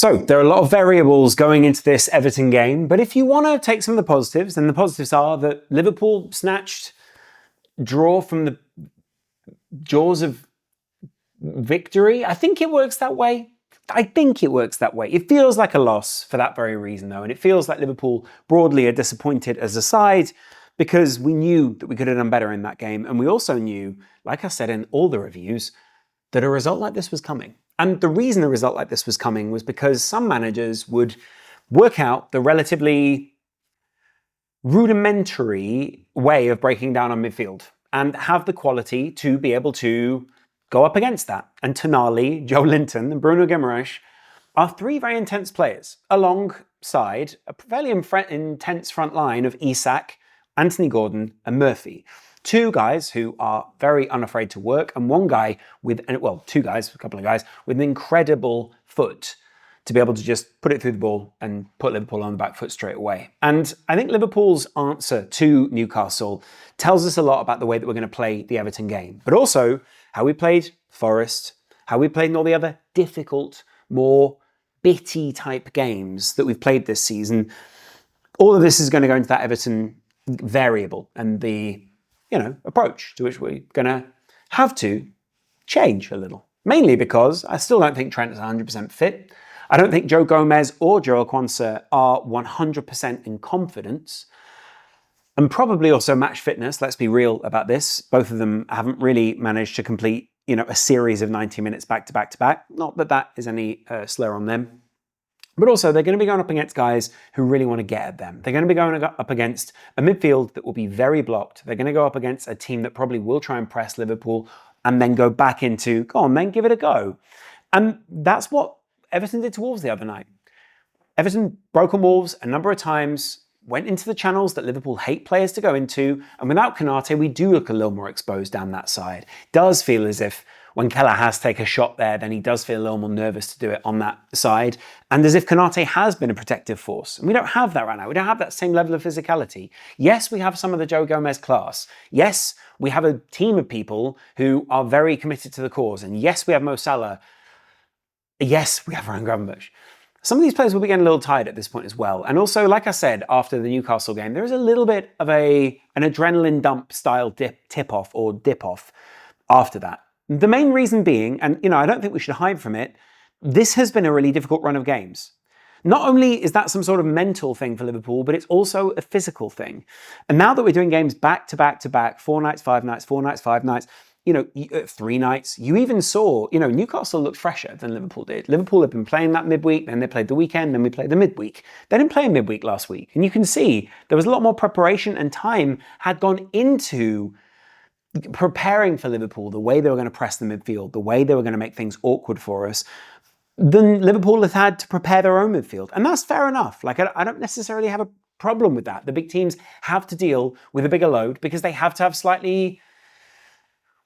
So there are a lot of variables going into this Everton game, but if you want to take some of the positives, then the positives are that Liverpool snatched draw from the jaws of victory. I think it works that way. It feels like a loss for that very reason, though, and it feels like Liverpool broadly are disappointed as a side because we knew that we could have done better in that game, and we also knew, like I said in all the reviews, that a result like this was coming. And the reason a result like this was coming was because some managers would work out the relatively rudimentary way of breaking down on midfield and have the quality to be able to go up against that. And Tonali, Joe Linton, and Bruno Guimaraes are three very intense players alongside a fairly intense front line of Isak, Anthony Gordon, and Murphy. Two guys who are very unafraid to work, and one guy with, well, two guys, a couple of guys, with an incredible foot to be able to just put it through the ball and put Liverpool on the back foot straight away. And I think Liverpool's answer to Newcastle tells us a lot about the way that we're going to play the Everton game, but also how we played Forest, how we played in all the other difficult, more bitty type games that we've played this season. All of this is going to go into that Everton variable and the approach to which we're going to have to change a little. Mainly because I still don't think Trent is 100% fit. I don't think Joe Gomez or Joel Quansah are 100% in confidence. And probably also match fitness, let's be real about this. Both of them haven't really managed to complete, a series of 90 minutes back to back to back. Not that that is any slur on them. But also, they're going to be going up against guys who really want to get at them. They're going to be going up against a midfield that will be very blocked. They're going to go up against a team that probably will try and press Liverpool and then go back into, go on then, give it a go. And that's what Everton did to Wolves the other night. Everton broke on Wolves a number of times, went into the channels that Liverpool hate players to go into, and without Konate, we do look a little more exposed down that side. It does feel as if when Keller has to take a shot there, then he does feel a little more nervous to do it on that side. And as if Konate has been a protective force. And we don't have that right now. We don't have that same level of physicality. Yes, we have some of the Joe Gomez class. Yes, we have a team of people who are very committed to the cause. And yes, we have Mo Salah. Yes, we have Ryan Gravenberch. Some of these players will be getting a little tired at this point as well. And also, like I said, after the Newcastle game, there is a little bit of an adrenaline dump style dip-off after that. The main reason being, and I don't think we should hide from it, this has been a really difficult run of games. Not only is that some sort of mental thing for Liverpool, but it's also a physical thing. And now that we're doing games back to back to back, 4 nights, 5 nights, 4 nights, 5 nights, 3 nights, you even saw, Newcastle looked fresher than Liverpool did. Liverpool had been playing that midweek, then they played the weekend, then we played the midweek. They didn't play a midweek last week. And you can see there was a lot more preparation and time had gone into preparing for Liverpool, the way they were going to press the midfield, the way they were going to make things awkward for us, than Liverpool have had to prepare their own midfield. And that's fair enough. I don't necessarily have a problem with that. The big teams have to deal with a bigger load because they have to have slightly...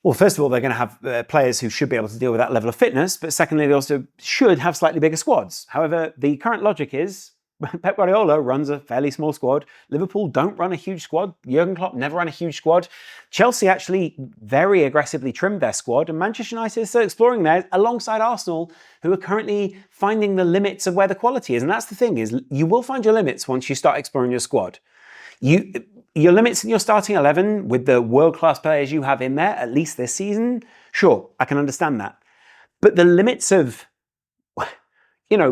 Well, first of all, they're going to have players who should be able to deal with that level of fitness, but secondly, they also should have slightly bigger squads. However, the current logic is Pep Guardiola runs a fairly small squad. Liverpool don't run a huge squad. Jurgen Klopp never ran a huge squad. Chelsea actually very aggressively trimmed their squad, and Manchester United is still exploring theirs alongside Arsenal, who are currently finding the limits of where the quality is. And that's the thing, is you will find your limits once you start exploring your squad. Your limits in your starting 11 with the world-class players you have in there, at least this season, sure, I can understand that. But the limits of,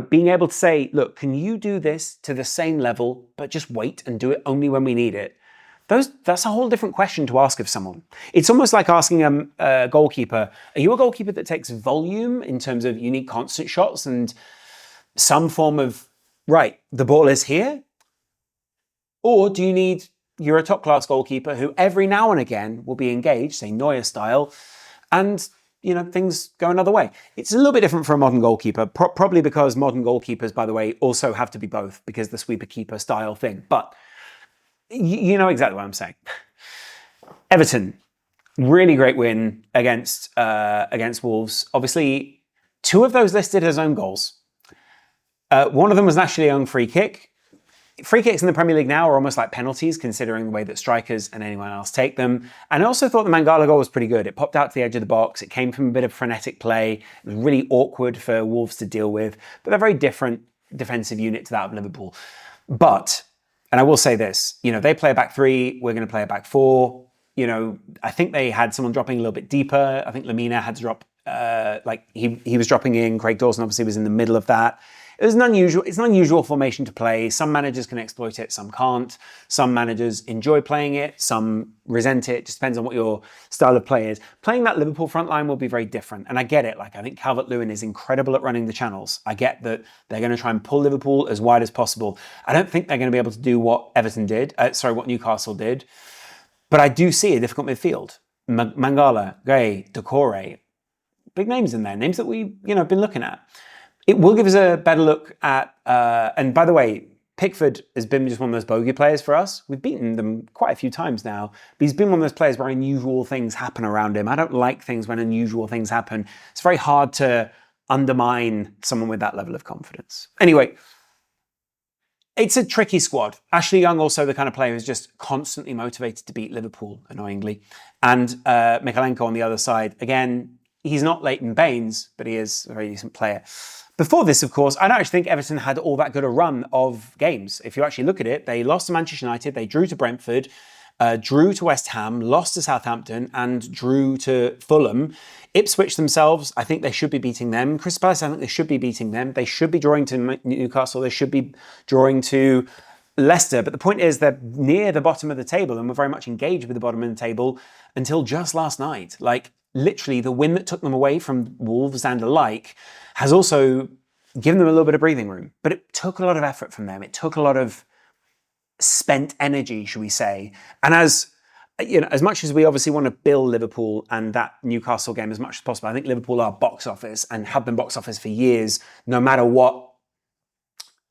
being able to say, look, can you do this to the same level, but just wait and do it only when we need it? That's a whole different question to ask of someone. It's almost like asking a goalkeeper, are you a goalkeeper that takes volume in terms of unique constant shots and some form of, right, the ball is here? Or do you need... You're a top-class goalkeeper who every now and again will be engaged, say Neuer style, and, things go another way. It's a little bit different for a modern goalkeeper, probably because modern goalkeepers, by the way, also have to be both, because the sweeper-keeper style thing. But you know exactly what I'm saying. Everton, really great win against Wolves. Obviously, 2 of those listed as own goals. One of them was actually an own free kick. Free kicks in the Premier League now are almost like penalties, considering the way that strikers and anyone else take them. And I also thought the Mangala goal was pretty good. It popped out to the edge of the box. It came from a bit of frenetic play. It was really awkward for Wolves to deal with, but they're a very different defensive unit to that of Liverpool. But, and I will say this, they play a back three, we're going to play a back four. I think they had someone dropping a little bit deeper. I think Lamina had to drop, he was dropping in. Craig Dawson obviously was in the middle of that. It's an unusual formation to play. Some managers can exploit it, some can't. Some managers enjoy playing it, some resent it. It just depends on what your style of play is. Playing that Liverpool front line will be very different. And I get it. I think Calvert-Lewin is incredible at running the channels. I get that they're going to try and pull Liverpool as wide as possible. I don't think they're going to be able to do what what Newcastle did. But I do see a difficult midfield. Mangala, Gray, Doucouré, big names in there, names that we've been looking at. It will give us a better look at, and by the way, Pickford has been just one of those bogey players for us. We've beaten them quite a few times now, but he's been one of those players where unusual things happen around him. I don't like things when unusual things happen. It's very hard to undermine someone with that level of confidence. Anyway, it's a tricky squad. Ashley Young, also the kind of player who's just constantly motivated to beat Liverpool, annoyingly. And Mykolenko on the other side, again, he's not Leighton Baines, but he is a very decent player. Before this, of course, I don't actually think Everton had all that good a run of games. If you actually look at it, they lost to Manchester United, they drew to Brentford, drew to West Ham, lost to Southampton, and drew to Fulham. Ipswich themselves, I think they should be beating them. Crystal Palace, I think they should be beating them. They should be drawing to Newcastle. They should be drawing to Leicester. But the point is they're near the bottom of the table and were very much engaged with the bottom of the table until just last night. Literally, the win that took them away from Wolves and alike has also given them a little bit of breathing room. But it took a lot of effort from them. It took a lot of spent energy, should we say. And as much as we obviously want to bill Liverpool and that Newcastle game as much as possible, I think Liverpool are box office and have been box office for years, no matter what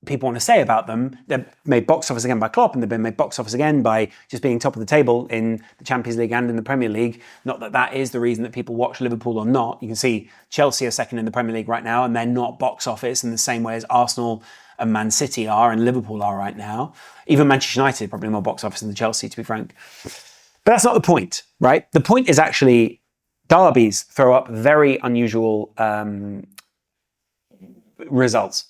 people want to say about them. They've made box office again by Klopp, and they've been made box office again by just being top of the table in the Champions League and in the Premier League. Not that that is the reason that people watch Liverpool or not. You can see Chelsea are second in the Premier League right now, and they're not box office in the same way as Arsenal and Man City are and Liverpool are right now. Even Manchester United probably more box office than Chelsea, to be frank. But that's not the point, right? The point is actually derbies throw up very unusual results.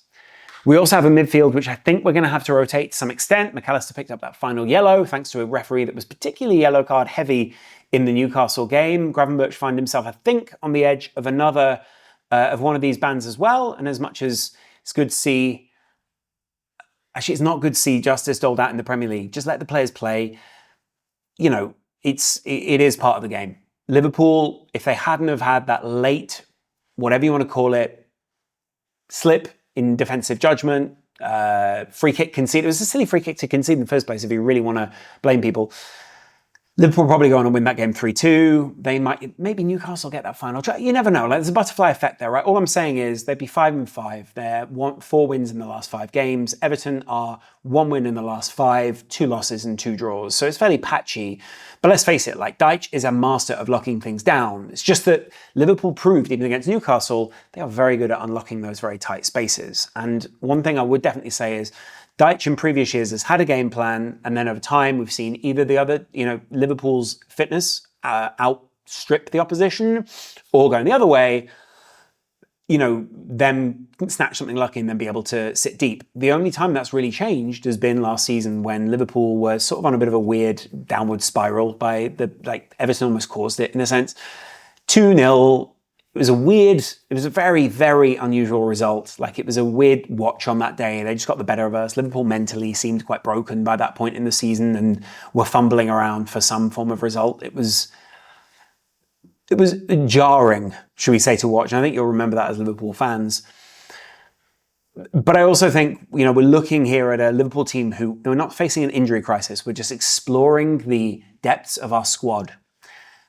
We also have a midfield, which I think we're going to have to rotate to some extent. McAllister picked up that final yellow, thanks to a referee that was particularly yellow card heavy in the Newcastle game. Gravenberch found himself, I think, on the edge of of one of these bans as well. And as much as it's good to see, actually, it's not good to see justice doled out in the Premier League. Just let the players play. It is part of the game. Liverpool, if they hadn't have had that late, whatever you want to call it, slip in defensive judgment, free kick conceded. It was a silly free kick to concede in the first place if you really want to blame people. Liverpool probably go on and win that game 3-2. Maybe Newcastle get that final try. You never know. There's a butterfly effect there, right? All I'm saying is they'd be 5-5. They're 4 wins in the last 5 games. Everton are 1 win in the last 5, 2 losses and 2 draws. So it's fairly patchy. But let's face it, Dyche is a master of locking things down. It's just that Liverpool proved, even against Newcastle, they are very good at unlocking those very tight spaces. And one thing I would definitely say is Dyche in previous years has had a game plan, and then over time we've seen either the other, Liverpool's fitness outstrip the opposition, or going the other way, them snatch something lucky and then be able to sit deep. The only time that's really changed has been last season when Liverpool were sort of on a bit of a weird downward spiral by Everton almost caused it in a sense. 2-0. It was a very, very unusual result. It was a weird watch on that day. They just got the better of us. Liverpool mentally seemed quite broken by that point in the season and were fumbling around for some form of result. It was jarring, should we say, to watch. And I think you'll remember that as Liverpool fans. But I also think, we're looking here at a Liverpool team who are not facing an injury crisis. We're just exploring the depths of our squad.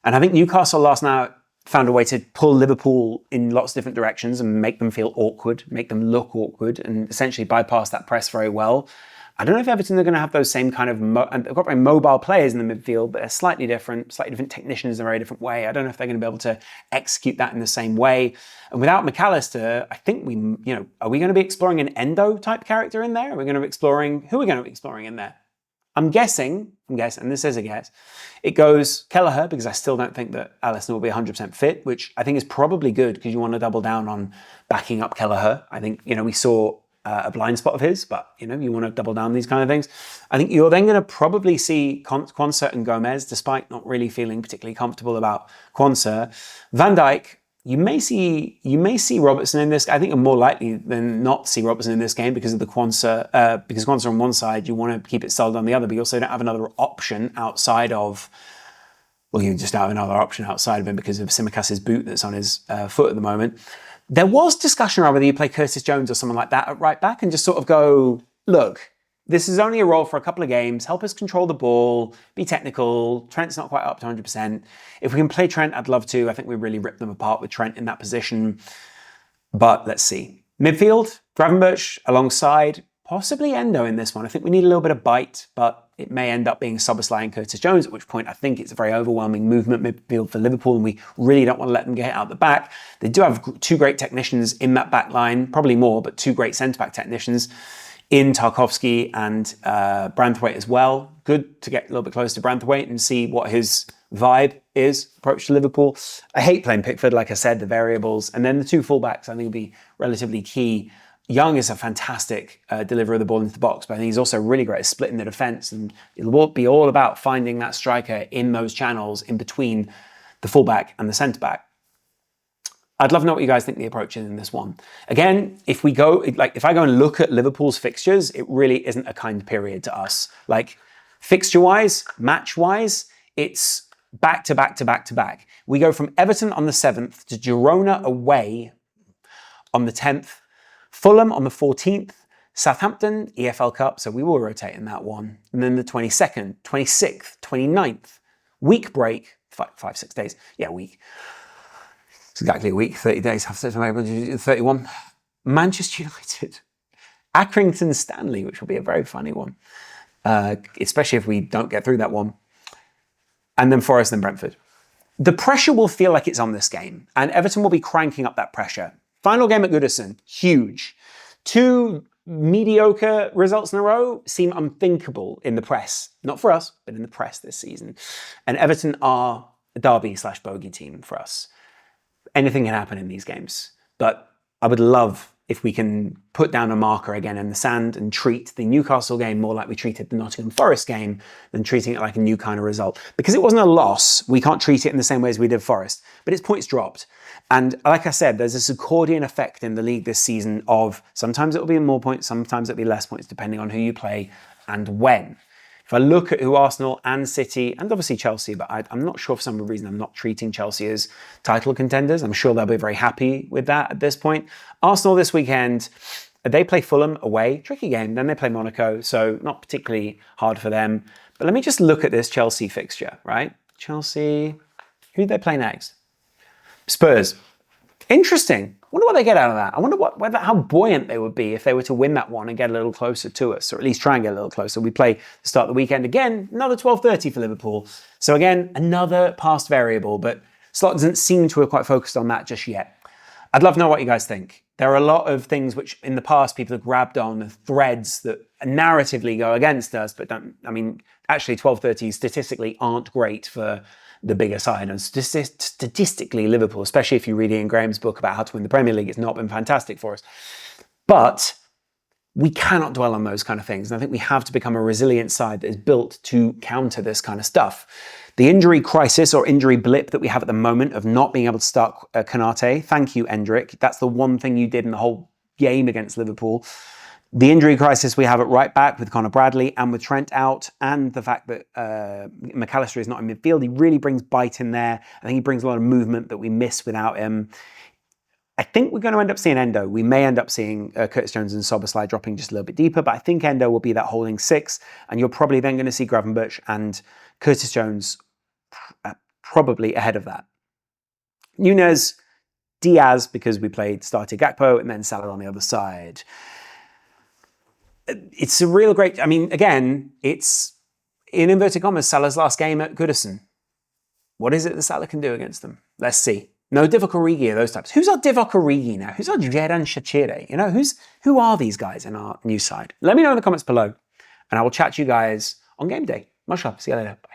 And I think Newcastle last night found a way to pull Liverpool in lots of different directions and make them feel awkward, make them look awkward, and essentially bypass that press very well. I don't know if Everton are going to have those same kind of, and they've got very mobile players in the midfield, but they're slightly different technicians in a very different way. I don't know if they're going to be able to execute that in the same way. And without McAllister, I think are we going to be exploring an Endo type character in there? Who are we going to be exploring in there? I'm guessing, and this is a guess, it goes Kelleher, because I still don't think that Alisson will be 100% fit, which I think is probably good because you want to double down on backing up Kelleher. I think, we saw a blind spot of his, but you want to double down on these kind of things. I think you're then going to probably see Quansah and Gomez, despite not really feeling particularly comfortable about Quansah. Van Dijk, you may see Robertson in this. I think you're more likely than not to see Robertson in this game because of the Quansah. Because Quansah on one side, you want to keep it solid on the other, but you also don't have another option outside of. Well, you just have another option outside of him because of Tsimikas' boot that's on his foot at the moment. There was discussion around whether you play Curtis Jones or someone like that at right back and just sort of go, look, this is only a role for a couple of games. Help us control the ball, be technical. Trent's not quite up to 100%. If we can play Trent, I'd love to. I think we really ripped them apart with Trent in that position. But let's see. Midfield, Gravenberch alongside, possibly Endo in this one. I think we need a little bit of bite, but it may end up being Szoboszlai and Curtis Jones, at which point I think it's a very overwhelming movement midfield for Liverpool, and we really don't want to let them get out the back. They do have two great technicians in that back line, probably more, but two great centre-back technicians in Tarkowski and Branthwaite as well. Good to get a little bit close to Branthwaite and see what his vibe is, approach to Liverpool. I hate playing Pickford, like I said, the variables. And then the two fullbacks I think will be relatively key. Young is a fantastic deliverer of the ball into the box, but I think he's also really great at splitting the defence, and it'll be all about finding that striker in those channels in between the fullback and the centre-back. I'd love to know what you guys think the approach is in this one. Again, if I go and look at Liverpool's fixtures, it really isn't a kind period to us. Like fixture-wise, match-wise, it's back to back to back to back. We go from Everton on the 7th to Girona away on the 10th, Fulham on the 14th, Southampton, EFL Cup, so we will rotate in that one. And then the 22nd, 26th, 29th, week break, 5-6 days. Yeah, week. It's exactly a week, 30 days, 31. Manchester United, Accrington Stanley, which will be a very funny one, especially if we don't get through that one. And then Forest and Brentford. The pressure will feel like it's on this game, and Everton will be cranking up that pressure. Final game at Goodison, huge. 2 mediocre results in a row seem unthinkable in the press. Not for us, but in the press this season. And Everton are a derby/bogey team for us. Anything can happen in these games. But I would love if we can put down a marker again in the sand and treat the Newcastle game more like we treated the Nottingham Forest game than treating it like a new kind of result. Because it wasn't a loss, we can't treat it in the same way as we did Forest, but its points dropped. And like I said, there's this accordion effect in the league this season of sometimes it'll be more points, sometimes it'll be less points, depending on who you play and when. If I look at who Arsenal and City, and obviously Chelsea, but I'm not sure for some reason I'm not treating Chelsea as title contenders. I'm sure they'll be very happy with that at this point. Arsenal this weekend, they play Fulham away, tricky game. Then they play Monaco, so not particularly hard for them. But let me just look at this Chelsea fixture, right? Chelsea, who do they play next? Spurs. Interesting. I wonder what they get out of that. I wonder how buoyant they would be if they were to win that one and get a little closer to us, or at least try and get a little closer. We play the start of the weekend again, another 12:30 for Liverpool. So again, another past variable, but Slot doesn't seem to have quite focused on that just yet. I'd love to know what you guys think. There are a lot of things which in the past people have grabbed on, the threads that narratively go against us, but actually 12:30 statistically aren't great for the bigger side. And statistically, Liverpool, especially if you read Ian Graham's book about how to win the Premier League, it's not been fantastic for us. But we cannot dwell on those kind of things. And I think we have to become a resilient side that is built to counter this kind of stuff. The injury crisis or injury blip that we have at the moment of not being able to start Konate, thank you, Endrick. That's the one thing you did in the whole game against Liverpool. The injury crisis we have at right back with Conor Bradley and with Trent out, and the fact that McAllister is not in midfield, he really brings bite in there. I think he brings a lot of movement that we miss without him. I think we're going to end up seeing Endo. We may end up seeing Curtis Jones and Szoboszlai dropping just a little bit deeper, but I think Endo will be that holding 6, and you're probably then going to see Gravenberch and Curtis Jones probably ahead of that. Nunez, Diaz, because we started Gakpo, and then Salah on the other side. It's a real great, I mean, again, it's, in inverted commas, Salah's last game at Goodison. What is it that Salah can do against them? Let's see. No Divock Origi or those types. Who's our Divock Origi now? Who's our Xherdan Shaqiri? You know, who are these guys in our new side? Let me know in the comments below, and I will chat to you guys on game day. Much love. See you later. Bye.